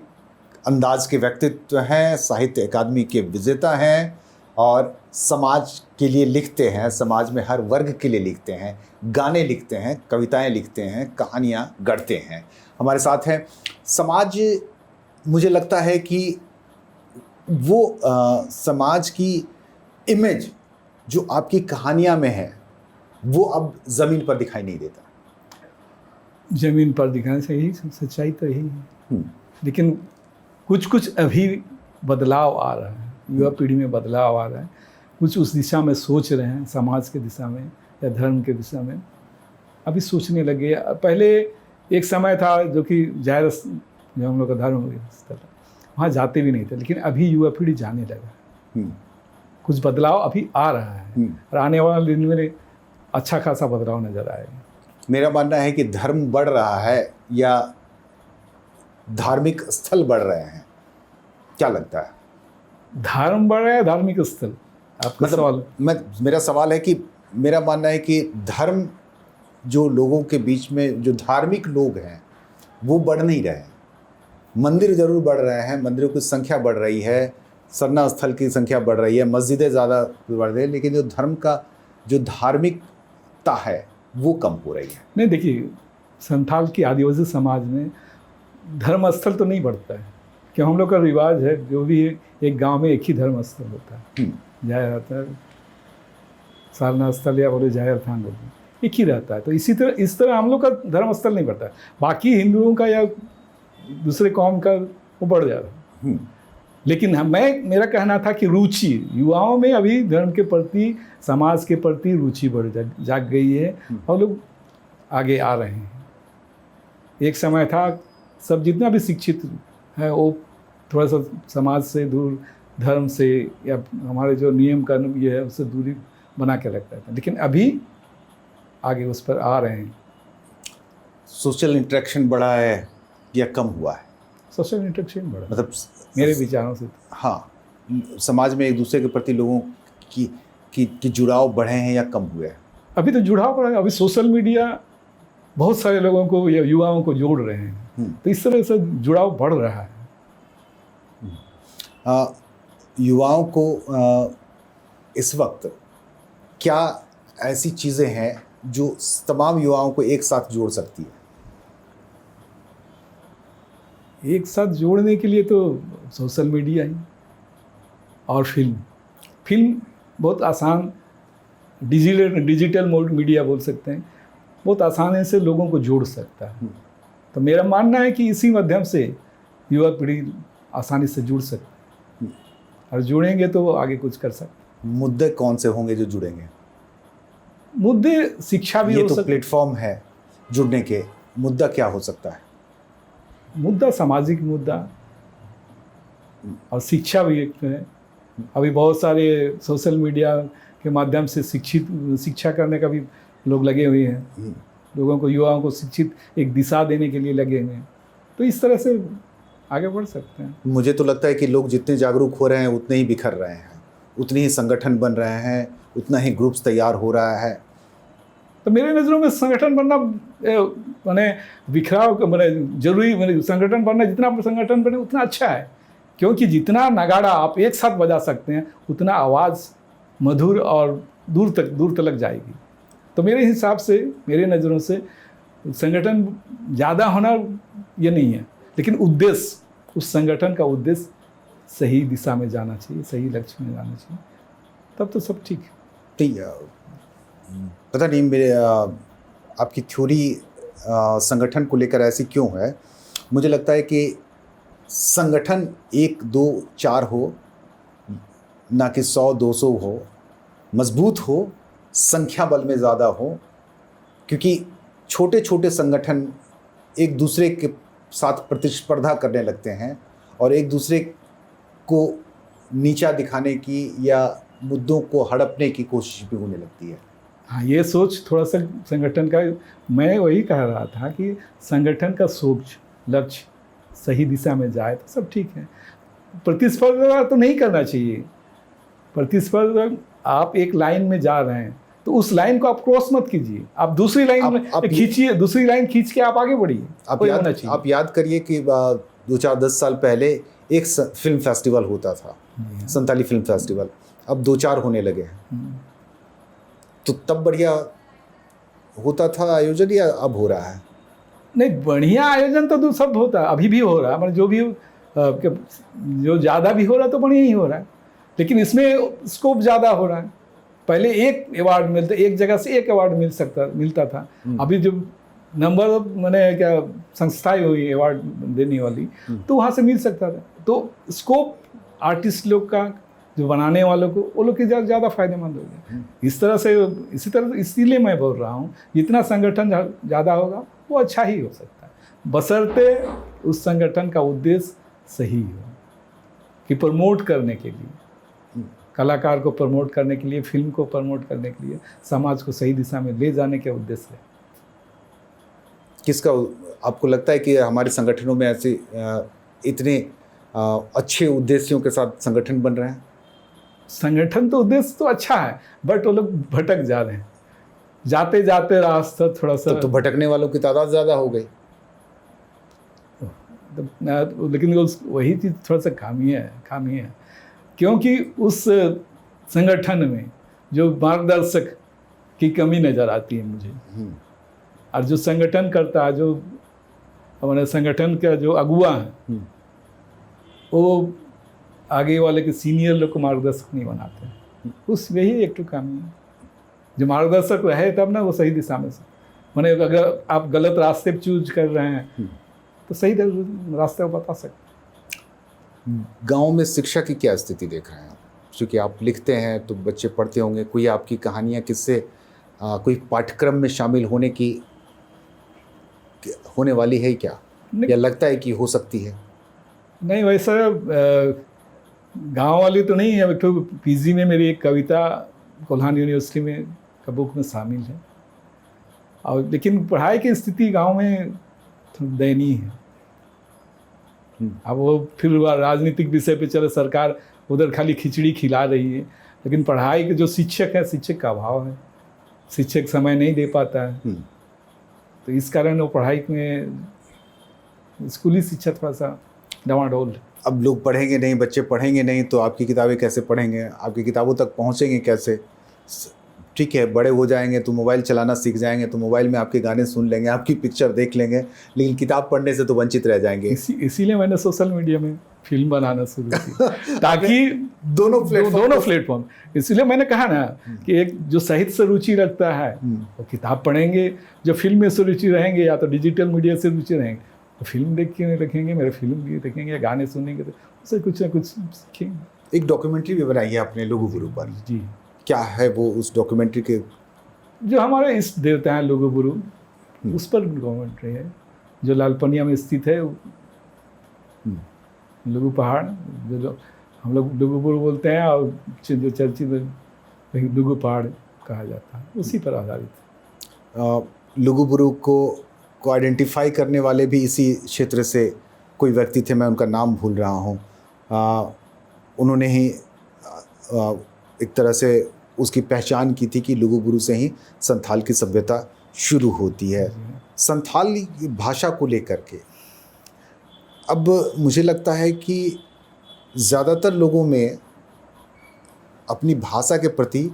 अंदाज के व्यक्तित्व हैं, साहित्य अकादमी के विजेता हैं और समाज के लिए लिखते हैं, समाज में हर वर्ग के लिए लिखते हैं, गाने लिखते हैं, कविताएं लिखते हैं, कहानियां गढ़ते हैं। हमारे साथ हैं। समाज, मुझे लगता है कि वो समाज की इमेज जो आपकी कहानियां में है वो अब ज़मीन पर दिखाई नहीं देता। ज़मीन पर दिखाने से यही सच्चाई तो यही है, लेकिन कुछ कुछ अभी बदलाव आ रहा है, युवा पीढ़ी में बदलाव आ रहा है, कुछ उस दिशा में सोच रहे हैं, समाज के दिशा में या धर्म के दिशा में अभी सोचने लगे। पहले एक समय था जो कि जाहिर जो हम लोग का धर्म स्थल वहाँ जाते भी नहीं थे, लेकिन अभी युवा पीढ़ी जाने लगा। कुछ बदलाव अभी आ रहा है और आने वाले दिन में अच्छा खासा बदलाव नजर आएगा। मेरा मानना है कि धर्म बढ़ रहा है या धार्मिक स्थल बढ़ रहे हैं, क्या लगता है? धर्म बढ़ रहा है, धार्मिक स्थल, आपका सवाल? मेरा सवाल है कि मेरा मानना है कि धर्म, जो लोगों के बीच में जो धार्मिक लोग हैं वो बढ़ नहीं रहे हैं। मंदिर ज़रूर बढ़ रहे हैं, मंदिरों की संख्या बढ़ रही है, सरना स्थल की संख्या बढ़ रही है, मस्जिदें ज़्यादा बढ़ रही है, लेकिन जो धर्म का जो धार्मिकता है वो कम हो रही है। नहीं, देखिए, संथाल की आदिवासी समाज में धर्म स्थल तो नहीं बढ़ता है, क्यों? हम लोग का रिवाज है, जो भी एक गांव में एक ही धर्म स्थल होता है, जाया रहता है, सारना स्थल या बोले जाया थान बोलते, एक ही रहता है। तो इस तरह हम लोग का धर्म स्थल नहीं बढ़ता है। बाकी हिंदुओं का या दूसरे कौम का वो बढ़ जा रहा है। लेकिन मेरा कहना था कि रुचि युवाओं में अभी धर्म के प्रति, समाज के प्रति रुचि बढ़ जाग गई है और लोग आगे आ रहे हैं। एक समय था सब जितना भी शिक्षित है वो थोड़ा सा समाज से दूर, धर्म से या हमारे जो नियम कानून ये है उससे दूरी बना के रखता था, लेकिन अभी आगे उस पर आ रहे हैं। सोशल इंटरेक्शन बढ़ा है या कम हुआ है? सोशल इंटरेक्शन बढ़ा, मतलब मेरे विचारों से। हाँ, समाज में एक दूसरे के प्रति लोगों की जुड़ाव बढ़े हैं या कम हुए हैं? अभी तो जुड़ाव बढ़ा है। अभी सोशल मीडिया बहुत सारे लोगों को या युवाओं को जोड़ रहे हैं, तो इस तरह से जुड़ाव बढ़ रहा है। युवाओं को इस वक्त क्या ऐसी चीज़ें हैं जो तमाम युवाओं को एक साथ जोड़ सकती है? एक साथ जोड़ने के लिए तो सोशल मीडिया ही और फिल्म बहुत आसान, डिजिटल मीडिया बोल सकते हैं, बहुत आसानी से लोगों को जोड़ सकता है। तो मेरा मानना है कि इसी माध्यम से युवा पीढ़ी आसानी से जुड़ सकती है, और जुड़ेंगे तो आगे कुछ कर सकते। मुद्दे कौन से होंगे जो जुड़ेंगे? मुद्दे शिक्षा भी हो सकता है। प्लेटफॉर्म है जुड़ने के, मुद्दा क्या हो सकता है? मुद्दा सामाजिक मुद्दा और शिक्षा भी एक है। अभी बहुत सारे सोशल मीडिया के माध्यम से शिक्षा करने का भी लोग लगे हुए हैं, लोगों को, युवाओं को शिक्षित एक दिशा देने के लिए लगे हुए हैं। तो इस तरह से आगे बढ़ सकते हैं। मुझे तो लगता है कि लोग जितने जागरूक हो रहे हैं उतने ही बिखर रहे हैं, उतने ही संगठन बन रहे हैं, उतना ही ग्रुप्स तैयार हो रहा है। तो मेरे नज़रों में संगठन बनना माने बिखराव माने जरूरी, माने संगठन बनना, जितना संगठन बने उतना अच्छा है, क्योंकि जितना नगाड़ा आप एक साथ बजा सकते हैं उतना आवाज़ मधुर और दूर तक जाएगी। तो मेरे हिसाब से, मेरे नज़रों से संगठन ज़्यादा होना ये नहीं है, लेकिन उद्देश्य, उस संगठन का उद्देश्य सही दिशा में जाना चाहिए, सही लक्ष्य में जाना चाहिए, तब तो सब ठीक है। ठीक है, पता नहीं मेरे आपकी थ्योरी संगठन को लेकर ऐसी क्यों है। मुझे लगता है कि संगठन 1, 2, 4 हो, ना कि 100, 200 हो, मजबूत हो, संख्या बल में ज़्यादा हो, क्योंकि छोटे छोटे संगठन एक दूसरे के साथ प्रतिस्पर्धा करने लगते हैं और एक दूसरे को नीचा दिखाने की या मुद्दों को हड़पने की कोशिश भी होने लगती है। हाँ, ये सोच थोड़ा सा संगठन का, मैं वही कह रहा था कि संगठन का सोच, लक्ष्य सही दिशा में जाए तो सब ठीक है। प्रतिस्पर्धा तो नहीं करना चाहिए। प्रतिस्पर्धा, आप एक लाइन में जा रहे हैं तो उस लाइन को आप क्रॉस मत कीजिए, आप दूसरी लाइन खींचिए, दूसरी लाइन खींच के आप आगे बढ़िए। आप याद करिए कि 2-4-10 साल पहले एक फिल्म फेस्टिवल होता था, संताली फिल्म फेस्टिवल, अब 2-4 होने लगे हैं। तो तब बढ़िया होता था आयोजन या अब हो रहा है? नहीं, बढ़िया आयोजन तो सब होता है, अभी भी हो रहा है, मतलब जो ज़्यादा भी हो रहा है तो बढ़िया ही हो रहा है, लेकिन इसमें स्कोप ज़्यादा हो रहा है। पहले एक अवार्ड मिलता, एक जगह से एक अवार्ड मिलता था। अभी जो नंबर मैंने क्या संस्थाएं हुई अवार्ड देने वाली, तो वहाँ से मिल सकता था। तो स्कोप आर्टिस्ट लोग का, जो बनाने वालों को, वो लोग की ज़्यादा फायदेमंद हो गया। इसीलिए मैं बोल रहा हूँ, जितना संगठन ज़्यादा होगा वो अच्छा ही हो सकता है, बशर्ते उस संगठन का उद्देश्य सही हो, कि प्रमोट करने के लिए, कलाकार को प्रमोट करने के लिए, फिल्म को प्रमोट करने के लिए, समाज को सही दिशा में ले जाने के उद्देश्य है। किसका आपको लगता है कि हमारे संगठनों में ऐसे इतने अच्छे उद्देश्यों के साथ संगठन बन रहे हैं? संगठन तो उद्देश्य तो अच्छा है, बट वो लोग भटक जा रहे हैं, जाते जाते रास्ता थोड़ा सा तो भटकने वालों की तादाद ज़्यादा हो गई। लेकिन वही चीज़ थोड़ा सा खामी है क्योंकि उस संगठन में जो मार्गदर्शक की कमी नज़र आती है मुझे। और जो संगठन करता है, जो हमारे संगठन का जो अगुआ है, वो आगे वाले के सीनियर लोग को मार्गदर्शक नहीं बनाते। उस यही एक तो कमी है। जो मार्गदर्शक रहे तब ना वो सही दिशा में मैंने, अगर आप गलत रास्ते पे चूज कर रहे हैं तो सही रास्ते को बता सकते। गांव में शिक्षा की क्या स्थिति देख रहे हैं आप? क्योंकि आप लिखते हैं तो बच्चे पढ़ते होंगे, कोई आपकी कहानियाँ किससे कोई पाठ्यक्रम में शामिल होने वाली है क्या, या लगता है कि हो सकती है? नहीं, वैसा गांव वाली तो नहीं है। तो पीजी में मेरी एक कविता कोल्हान यूनिवर्सिटी में का बुक में शामिल है। और लेकिन पढ़ाई की स्थिति गांव में थोड़ी दयनीय है। अब वो फिर राजनीतिक विषय पे चले, सरकार उधर खाली खिचड़ी खिला रही है, लेकिन पढ़ाई के जो शिक्षक है, शिक्षक का अभाव है, शिक्षक समय नहीं दे पाता है। तो इस कारण वो पढ़ाई में स्कूली शिक्षा थोड़ा सा डवाडोल। अब लोग पढ़ेंगे नहीं, बच्चे पढ़ेंगे नहीं तो आपकी किताबें कैसे पढ़ेंगे? आपकी किताबों तक पहुंचेंगे कैसे? ठीक है, बड़े हो जाएंगे तो मोबाइल चलाना सीख जाएंगे, तो मोबाइल में आपके गाने सुन लेंगे, आपकी पिक्चर देख लेंगे, लेकिन किताब पढ़ने से तो वंचित रह जाएंगे। इसीलिए मैंने सोशल मीडिया में फिल्म बनाना शुरू की ताकि दोनों प्लेटफॉर्म। इसलिए मैंने कहा ना कि एक जो साहित्य से रुचि रखता है वो किताब पढ़ेंगे, जो फिल्म में से रुचि रहेंगे या तो डिजिटल मीडिया से रुचि रहेंगे तो फिल्म देख के रखेंगे, मेरे फिल्म भी देखेंगे, गाने सुनेंगे, तो उससे कुछ ना कुछ सीखेंगे। एक डॉक्यूमेंट्री भी बनाई है आपने लघु गुरु पर। जी, क्या है वो उस डॉक्यूमेंट्री के? जो हमारे इष्ट देवता हैं लघु गुरु, उस पर डॉक्यूमेंट्री है, जो लालपनिया में स्थित है। लघु पहाड़, जो हम लोग लघु गुरु बोलते हैं, और जो चर्चित लघु पहाड़ कहा जाता है, उसी पर आधारित। लघु गुरु को आइडेंटिफाई करने वाले भी इसी क्षेत्र से कोई व्यक्ति थे, मैं उनका नाम भूल रहा हूँ। उन्होंने ही एक तरह से उसकी पहचान की थी कि लघु गुरु से ही संथाल की सभ्यता शुरू होती है। संथाली भाषा को लेकर के अब मुझे लगता है कि ज़्यादातर लोगों में अपनी भाषा के प्रति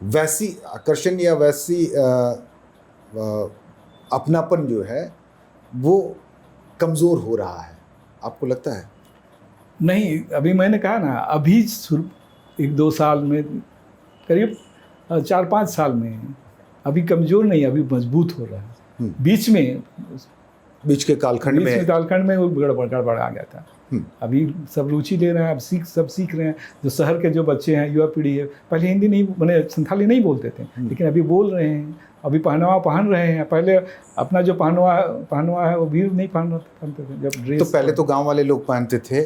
वैसी आकर्षण या वैसी अपनापन जो है वो कमज़ोर हो रहा है। आपको लगता है? नहीं, अभी मैंने कहा ना, अभी 1-2 साल में, करीब 4-5 साल में अभी कमज़ोर नहीं, अभी मजबूत हो रहा है। बीच के कालखंड में वो गड़बड़ आ गया था। अभी सब रुचि ले रहे हैं, अब सब सीख रहे हैं। जो शहर के जो बच्चे हैं, युवा पीढ़ी है, पहले हिंदी नहीं, मैंने संथाली नहीं बोलते थे, लेकिन अभी बोल रहे हैं, अभी पहनावा पहन रहे हैं। पहले अपना जो पहनवा है वो भी नहीं पहनते थे। जब ड्रेस तो पहले तो गांव वाले लोग पहनते थे,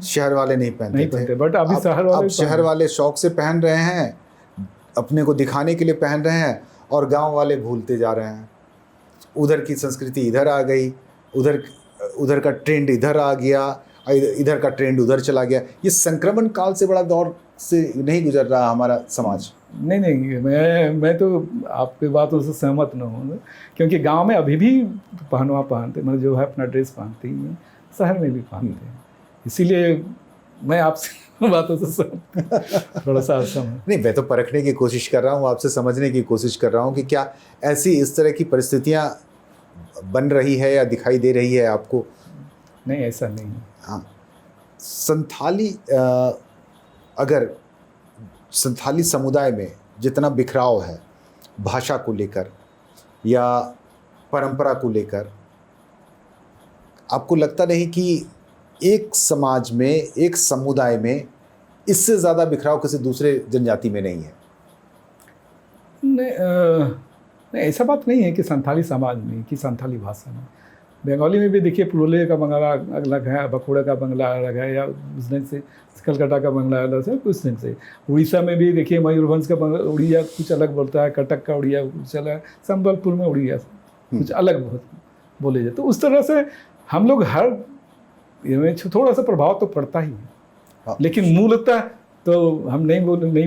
शहर वाले नहीं पहनते थे। बट अभी शहर वाले शौक से पहन रहे हैं, अपने को दिखाने के लिए पहन रहे हैं, और गांव वाले भूलते जा रहे हैं। उधर की संस्कृति इधर आ गई, उधर का ट्रेंड इधर आ गया, इधर का ट्रेंड उधर चला गया। ये संक्रमण काल से बड़ा दौर से नहीं गुजर रहा हमारा समाज? नहीं, मैं तो आपकी बातों से सहमत न हूँ, क्योंकि गांव में अभी भी पहनवा पहनते, मतलब जो है अपना ड्रेस पहनते ही हैं, शहर में भी पहनते हैं। इसीलिए मैं आपसे बातों से थोड़ा सा असहमत। नहीं, मैं तो परखने की कोशिश कर रहा हूँ, आपसे समझने की कोशिश कर रहा हूँ कि क्या ऐसी इस तरह की परिस्थितियाँ बन रही है या दिखाई दे रही है आपको? नहीं, ऐसा नहीं। हाँ, संथाली अगर संथाली समुदाय में जितना बिखराव है भाषा को लेकर या परंपरा को लेकर, आपको लगता नहीं कि एक समाज में, एक समुदाय में इससे ज़्यादा बिखराव किसी दूसरे जनजाति में नहीं है? नहीं, ऐसा बात नहीं है कि संथाली समाज में, कि संथाली भाषा में। बंगाली में भी देखिए, पुरुलिया का बंगला अलग है, बकुड़ा का बंगला अलग है, या उस ढंग से कलकत्ता का बंगला अलग है, कुछ ढंग से। उड़ीसा में भी देखिए, मयूरभंज का उड़िया कुछ अलग बोलता है, कटक का उड़िया कुछ अलग, संबलपुर में उड़िया कुछ अलग बोले जाते। तो उस तरह से हम लोग हर इनमें थोड़ा सा प्रभाव तो पड़ता ही है, हाँ। लेकिन मूलतः तो हम नहीं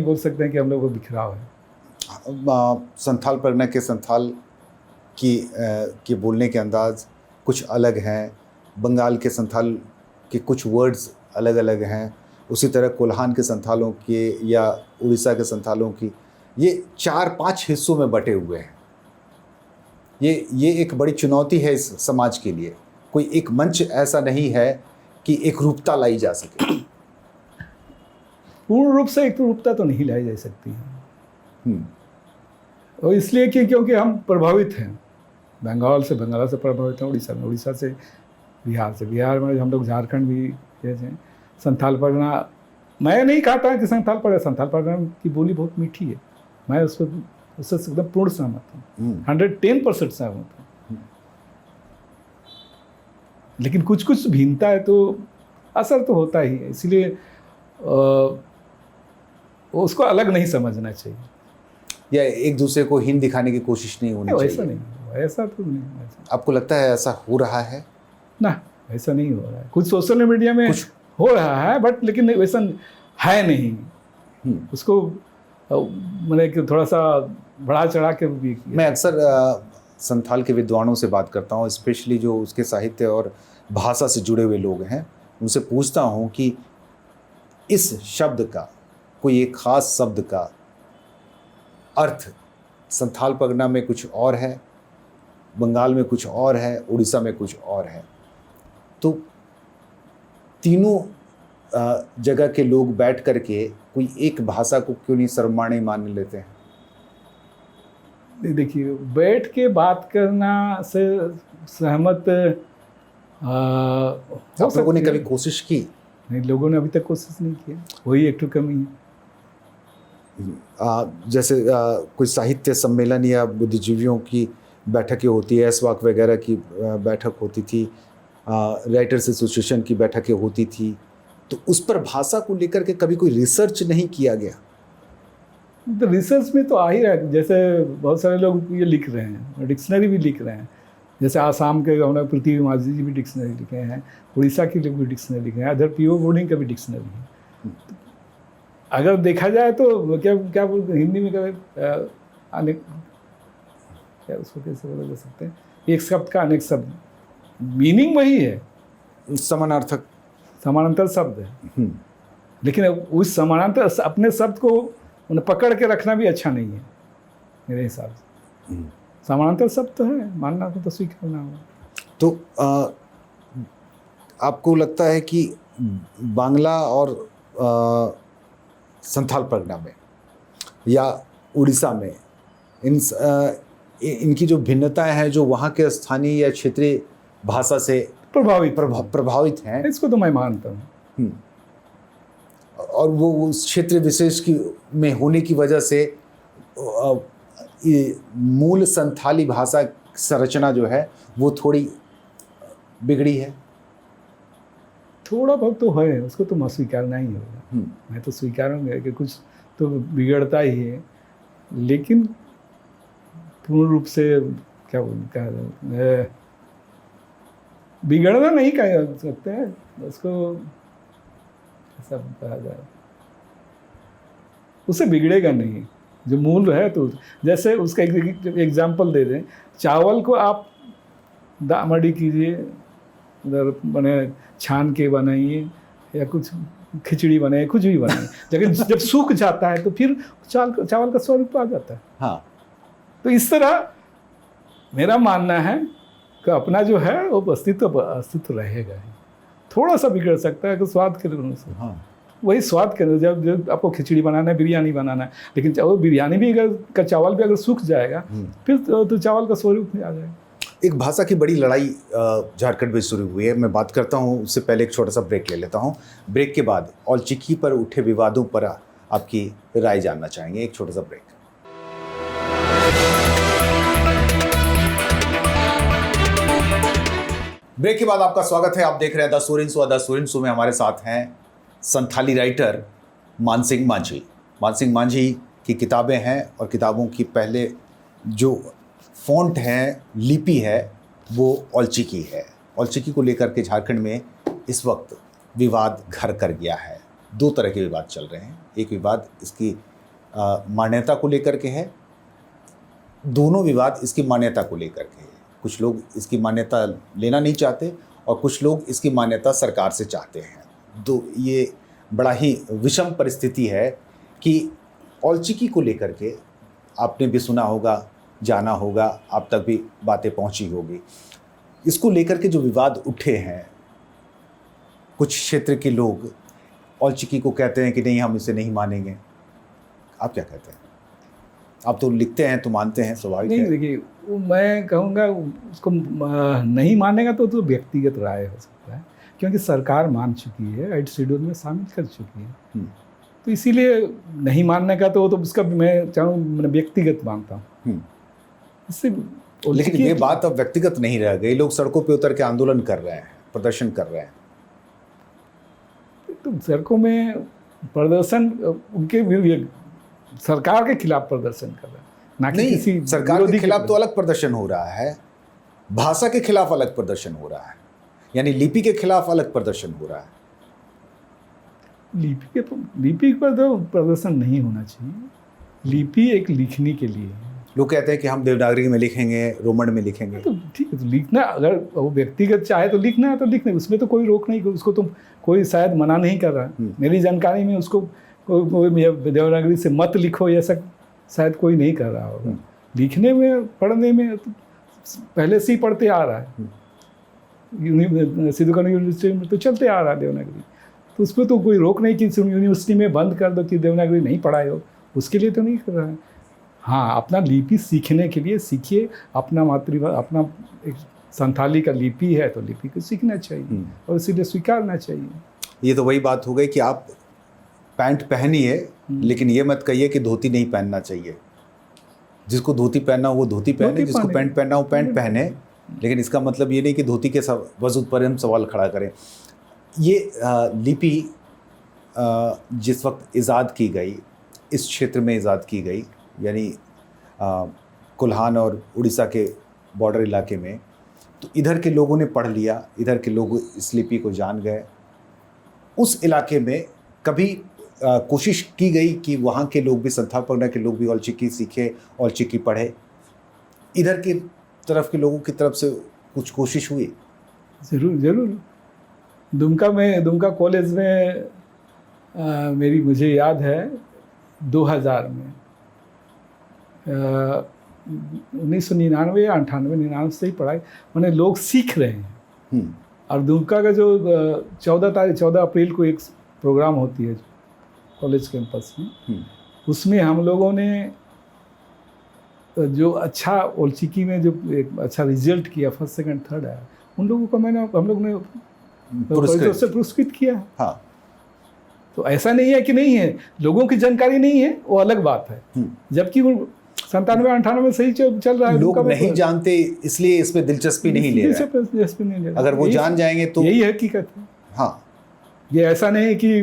बोल सकते हैं कि हम लोगों को बिखराव है। संथाल परगना के संथाल के बोलने के अंदाज कुछ अलग हैं, बंगाल के संथाल के कुछ वर्ड्स अलग अलग हैं, उसी तरह कोल्हान के संथालों के या उड़ीसा के संथालों की, ये 4-5 हिस्सों में बटे हुए हैं। ये एक बड़ी चुनौती है इस समाज के लिए। कोई एक मंच ऐसा नहीं है कि एक रूपता लाई जा सके। पूर्ण रूप से एक रूपता तो नहीं लाई जा सकती है, और इसलिए कि क्योंकि हम प्रभावित हैं, बंगाल से प्रभावित हैं, उड़ीसा से, बिहार में हम लोग झारखंड भी जैसे संथाल परगना। मैं नहीं कहता कि संथाल परगना की बोली बहुत मीठी है, मैं उससे एकदम पूर्ण सहमत हूँ, 110% सहमत हूँ। लेकिन कुछ भिन्नता है तो असर तो होता ही है, इसलिए उसको अलग नहीं समझना चाहिए, या एक दूसरे को हीन दिखाने की कोशिश नहीं होनी चाहिए। ऐसा नहीं, ऐसा तो नहीं। आपको लगता है ऐसा हो रहा है? ना, ऐसा नहीं हो रहा है। कुछ सोशल मीडिया में कुछ हो रहा है, बट लेकिन वैसा है नहीं। उसको मैंने कि थोड़ा सा बढ़ा चढ़ा के भी किया। मैं अक्सर संथाल के विद्वानों से बात करता हूँ, स्पेशली जो उसके साहित्य और भाषा से जुड़े हुए लोग हैं, उनसे पूछता हूँ कि इस शब्द का, कोई एक ख़ास शब्द का अर्थ संथाल परगना में कुछ और है, बंगाल में कुछ और है, उड़ीसा में कुछ और है, तो तीनों जगह के लोग बैठ कर के कोई एक भाषा को क्यों नहीं सर्वमान्य मान लेते हैं? देखिए, बैठ के बात करना से सहमत आप लोगों ने कभी कोशिश की? नहीं, लोगों ने अभी तक कोशिश नहीं की, वही एक तो कमी है। जैसे कोई साहित्य सम्मेलन या बुद्धिजीवियों की बैठकें होती है, एसवाक वगैरह की बैठक होती थी, राइटर्स एसोसिएशन की बैठकें होती थी, तो उस पर भाषा को लेकर के कभी कोई रिसर्च नहीं किया गया? तो रिसर्च में तो आ ही रहा है, जैसे बहुत सारे लोग ये लिख रहे हैं, डिक्शनरी भी लिख रहे हैं, जैसे आसाम के हमने पृथ्वी माझी जी भी डिक्शनरी लिखे हैं, उड़ीसा के लोग भी डिक्शनरी लिखे हैं, अदर पीओ बोर्डिंग का भी डिक्शनरी है। अगर देखा जाए तो क्या बोलते हिंदी में क्या उसको कैसे बोला जा सकते हैं, एक शब्द का अनेक शब्द, मीनिंग वही है, समानांतर शब्द है, लेकिन उस समानांतर अपने शब्द को उन्हें पकड़ के रखना भी अच्छा नहीं है मेरे हिसाब से। समानांतर शब्द तो है, मानना तो स्वीकारना होगा। तो आपको लगता है कि बांग्ला और संथाल परगना में या उड़ीसा में इनकी जो भिन्नताएं हैं, जो वहाँ के स्थानीय या क्षेत्रीय भाषा से प्रभावित हैं, इसको तो मैं मानता हूँ। और वो उस क्षेत्र विशेष की में होने की वजह से ये मूल संथाली भाषा संरचना जो है वो थोड़ी बिगड़ी है। थोड़ा बहुत तो है, उसको तो मैं स्वीकारना ही होगा। मैं तो स्वीकारूंगा कि कुछ तो बिगड़ता ही है, लेकिन पूर्ण रूप से क्या कहा बिगड़ना नहीं कह सकते हैं, उसको सब कहा जाए, उससे बिगड़ेगा नहीं जो मूल है। तो जैसे उसका एक एग्जाम्पल दे दें, चावल को आप दामड़ी कीजिए, उधर बने छान के बनाइए या कुछ खिचड़ी बनाइए, कुछ भी बनाइए, लेकिन जब सूख जाता है तो फिर चावल का स्वरूप आ जाता है। हाँ, तो इस तरह मेरा मानना है कि अपना जो है वो अस्तित्व रहेगा ही, थोड़ा सा बिगड़ सकता है कि स्वाद के अनुसार। हाँ, वही स्वाद के जब आपको खिचड़ी बनाना है, बिरयानी बनाना है, लेकिन वो बिरयानी भी अगर चावल भी अगर सूख जाएगा फिर तो चावल का स्वरूप में आ जाएगा। एक भाषा की बड़ी लड़ाई झारखंड में शुरू हुई है। मैं बात करता हूँ, उससे पहले एक छोटा सा ब्रेक ले लेता हूँ। ब्रेक के बाद औलचिकी पर उठे विवादों पर आपकी राय जानना चाहेंगे। एक छोटा सा ब्रेक। ब्रेक के बाद आपका स्वागत है। आप देख रहे हैं द सूरिन शो में हमारे साथ हैं संथाली राइटर मानसिंह मांझी। मानसिंह मांझी की किताबें हैं और किताबों की पहले जो फॉन्ट है, लिपि है, वो औलचिकी है। औलचिकी को लेकर के झारखंड में इस वक्त विवाद घर कर गया है। दो तरह के विवाद चल रहे हैं। एक विवाद इसकी मान्यता को लेकर के है, दोनों विवाद इसकी मान्यता को लेकर के है। कुछ लोग इसकी मान्यता लेना नहीं चाहते और कुछ लोग इसकी मान्यता सरकार से चाहते हैं। तो ये बड़ा ही विषम परिस्थिति है कि औलचिकी को लेकर के आपने भी सुना होगा, जाना होगा, आप तक भी बातें पहुंची होगी। इसको लेकर के जो विवाद उठे हैं, कुछ क्षेत्र के लोग औलचिकी को कहते हैं कि नहीं, हम इसे नहीं मानेंगे। आप क्या कहते हैं? आप तो लिखते हैं, तो मानते हैं, स्वाभाविक नहीं, है। देखिए मैं कहूँगा उसको नहीं मानेगा तो व्यक्तिगत राय हो सकता है, क्योंकि सरकार मान चुकी है, 8 शेड्यूल में शामिल कर चुकी है। तो इसीलिए नहीं मानने का तो उसका मैं चाहूँ, मैं व्यक्तिगत मानता हूँ। इससे लेकिन ये बात अब व्यक्तिगत नहीं रह गई, लोग सड़कों पे उतर के आंदोलन कर रहे हैं, प्रदर्शन कर रहे हैं। तो सड़कों में प्रदर्शन उनके सरकार के खिलाफ प्रदर्शन कर रहे हैं, ना कि किसी सरकार के खिलाफ तो अलग प्रदर्शन हो रहा है, भाषा के खिलाफ अलग प्रदर्शन हो रहा है, यानी लिपि के खिलाफ अलग प्रदर्शन हो रहा है। लिपि पर तो प्रदर्शन नहीं होना चाहिए। लिपि एक लिखने के लिए है। लोग कहते हैं कि हम देवनागरी में लिखेंगे, रोमन में लिखेंगे। तो ठीक है, तो लिखना, अगर वो व्यक्तिगत चाहे तो लिखना है तो लिखना, उसमें तो कोई रोक नहीं, उसको तो कोई शायद मना नहीं कर रहा है। मेरी जानकारी में उसको कोई देवनागरी से मत लिखो, ये सब शायद कोई नहीं कर रहा होगा। लिखने में, पढ़ने में तो पहले से ही पढ़ते आ रहा है। सिद्धू कानू यूनिवर्सिटी में तो चलते आ रहा है देवनागरी, तो उसमें तो कोई रोक नहीं कि यूनिवर्सिटी में बंद कर दो कि देवनागरी नहीं पढ़ाए हो, उसके लिए तो नहीं कर रहा है। हाँ, अपना लिपि सीखने के लिए सीखिए, अपना मातृभाषा, अपना एक संथाली का लिपि है तो लिपि को सीखना चाहिए और इसीलिए स्वीकारना चाहिए। ये तो वही बात हो गई कि आप पैंट पहनिए, लेकिन ये मत कहिए कि धोती नहीं पहनना चाहिए। जिसको धोती पहनना हो वो धोती पहने, जिसको पैंट पहनना हो पैंट पहने, लेकिन इसका मतलब ये नहीं कि धोती के वजूद पर हम सवाल खड़ा करें। ये लिपि जिस वक्त ईजाद की गई, इस क्षेत्र में ईजाद की गई, यानी कोल्हान और उड़ीसा के बॉर्डर इलाके में, तो इधर के लोगों ने पढ़ लिया, इधर के लोग इस लिपि को जान गए। उस इलाके में कभी कोशिश की गई कि वहाँ के लोग भी, संथाल परगना के लोग भी औलचिकी सीखे, औलचिकी पढ़े? इधर की तरफ के लोगों की तरफ से कुछ कोशिश हुई? ज़रूर। दुमका कॉलेज में मुझे याद है 2000 में 1999 या 98-99 से ही पढ़ाई मैंने, लोग सीख रहे हैं। और दुमका का जो 14 अप्रैल को एक प्रोग्राम होती है कॉलेज कैंपस में, उसमें हम लोगों ने जो अच्छा औलचिकी में जो एक अच्छा रिजल्ट किया, फर्स्ट सेकंड थर्ड आया, उन लोगों को हम लोग ने पुरस्कृत किया। हाँ, तो ऐसा नहीं है कि नहीं है, लोगों की जानकारी नहीं है, वो अलग बात है। जबकि वो 97-98 सही चल रहा है। लोग नहीं जानते, इसलिए इसमें दिलचस्पी नहीं ले रहे। अगर वो जान जाएंगे तो यही हकीकत है। हाँ, ये ऐसा नहीं है कि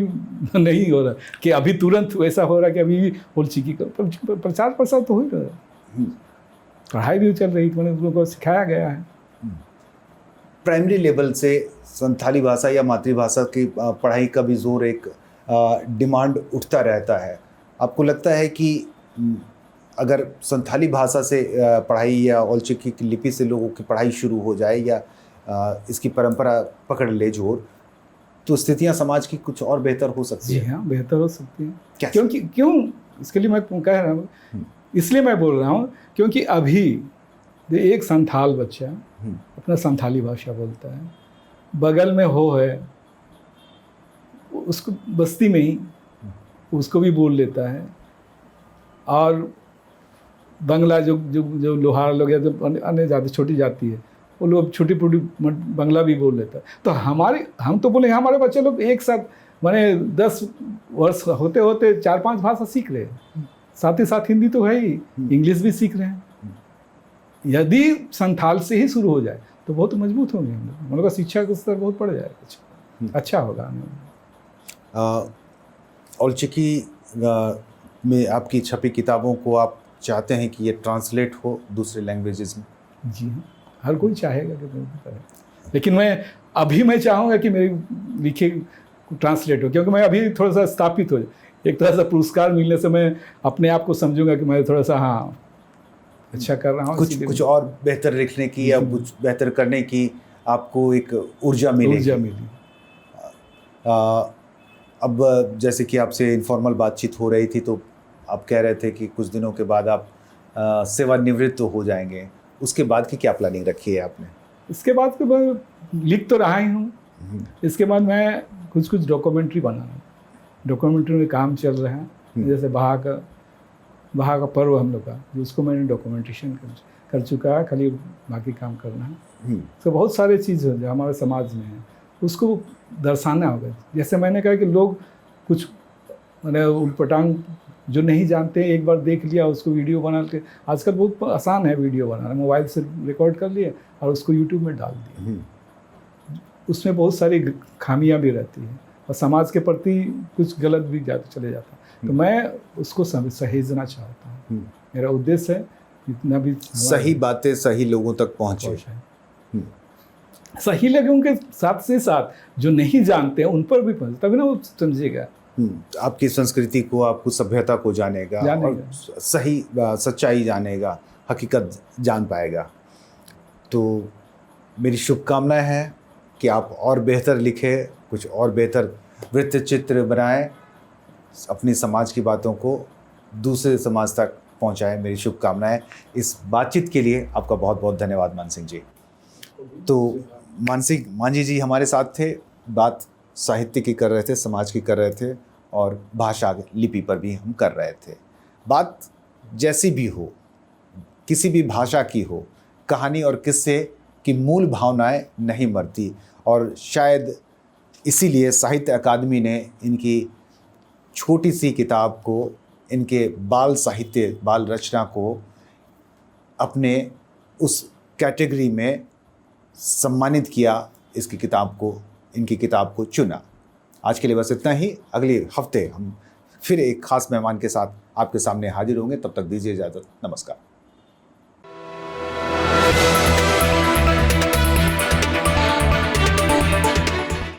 नहीं हो रहा, कि अभी तुरंत वैसा हो रहा कि अभी औलचिकी का प्रचार प्रसार तो हो ही रहा है, पढ़ाई भी चल रही, मैंने उन लोगों को सिखाया गया है। प्राइमरी लेवल से संथाली भाषा या मातृभाषा की पढ़ाई का भी जोर, एक डिमांड उठता रहता है। आपको लगता है कि अगर संथाली भाषा से पढ़ाई या औलचिकी की लिपि से लोगों की पढ़ाई शुरू हो जाए या इसकी परंपरा पकड़ ले जोर, तो स्थितियां समाज की कुछ और बेहतर हो सकती है? जी हाँ, बेहतर हो सकती है। क्यों इसके लिए मैं कह रहा हूँ, इसलिए मैं बोल रहा हूँ क्योंकि अभी एक संथाल बच्चा अपना संथाली भाषा बोलता है, बगल में है उसको बस्ती में ही उसको भी बोल लेता है, और बंगला जो लोहार लोग या जो अन्य जाति, छोटी जाति है, वो लोग छोटी छोटी बंगला भी बोल लेता है। तो हम तो बोले हमारे बच्चे लोग एक साथ माने 10 वर्ष होते होते 4-5 भाषा सीख रहे हैं, साथ ही साथ हिंदी तो है ही, इंग्लिश भी सीख रहे हैं। यदि संथाल से ही शुरू हो जाए तो बहुत मजबूत होंगे हम लोग का, शिक्षा का स्तर बहुत बढ़ जाएगा, अच्छा होगा। औलचिकी में आपकी छपी किताबों को आप चाहते हैं कि ये ट्रांसलेट हो दूसरे लैंग्वेजेस में? जी हाँ, हर कोई चाहेगा कि लेकिन मैं चाहूँगा कि मेरी लिखे ट्रांसलेट हो, क्योंकि मैं अभी थोड़ा सा स्थापित हो, एक तरह से पुरस्कार मिलने से मैं अपने आप को समझूंगा कि मैं थोड़ा सा अच्छा कर रहा हूँ। कुछ और बेहतर लिखने की या कुछ बेहतर करने की आपको एक ऊर्जा मिली। अब जैसे कि आपसे इनफॉर्मल बातचीत हो रही थी तो आप कह रहे थे कि कुछ दिनों के बाद आप सेवानिवृत्त हो जाएंगे, उसके बाद की क्या प्लानिंग रखी है आपने? इसके बाद तो मैं लिख तो रहा ही हूँ, इसके बाद मैं कुछ डॉक्यूमेंट्री बना रहा हूँ। डॉक्यूमेंट्री में काम चल रहा है, जैसे बहा का पर्व हम लोग का, जिसको मैंने डॉक्यूमेंटेशन कर चुका है, खाली बाकी काम करना है। तो बहुत सारे चीज़ जो हमारे समाज में है उसको दर्शाना होगा। जैसे मैंने कहा कि लोग कुछ मैंने उटपटांग जो नहीं जानते एक बार देख लिया, उसको वीडियो बना के, आजकल बहुत आसान है वीडियो बनाना, मोबाइल से रिकॉर्ड कर लिए और उसको यूट्यूब में डाल दिए। उसमें बहुत सारी खामियां भी रहती हैं और समाज के प्रति कुछ गलत भी चले जाता है। तो मैं उसको सहेजना चाहता हूँ। मेरा उद्देश्य है जितना भी सही बातें सही लोगों तक पहुँचे। सही लोगों के साथ से साथ जो नहीं जानते हैं उन पर भी पहुँचे, तभी ना वो समझेगा, आपकी संस्कृति को, आपको सभ्यता को जानेगा और सही सच्चाई जानेगा, हकीकत जान पाएगा। तो मेरी शुभकामनाएं हैं कि आप और बेहतर लिखें, कुछ और बेहतर वृत्त चित्र बनाएं, अपनी समाज की बातों को दूसरे समाज तक पहुंचाएं। मेरी शुभकामनाएं। इस बातचीत के लिए आपका बहुत बहुत धन्यवाद मान सिंह जी। तो मांझी जी हमारे साथ थे, बात साहित्य की कर रहे थे, समाज की कर रहे थे और भाषा लिपि पर भी हम कर रहे थे। बात जैसी भी हो, किसी भी भाषा की हो, कहानी और किस्से की मूल भावनाएं नहीं मरती और शायद इसीलिए साहित्य अकादमी ने इनकी छोटी सी किताब को, इनके बाल साहित्य, बाल रचना को अपने उस कैटेगरी में सम्मानित किया, इसकी किताब को, इनकी किताब को चुना। आज के लिए बस इतना ही। अगले हफ्ते हम फिर एक खास मेहमान के साथ आपके सामने हाजिर होंगे। तब तक दीजिए इजाज़त। नमस्कार।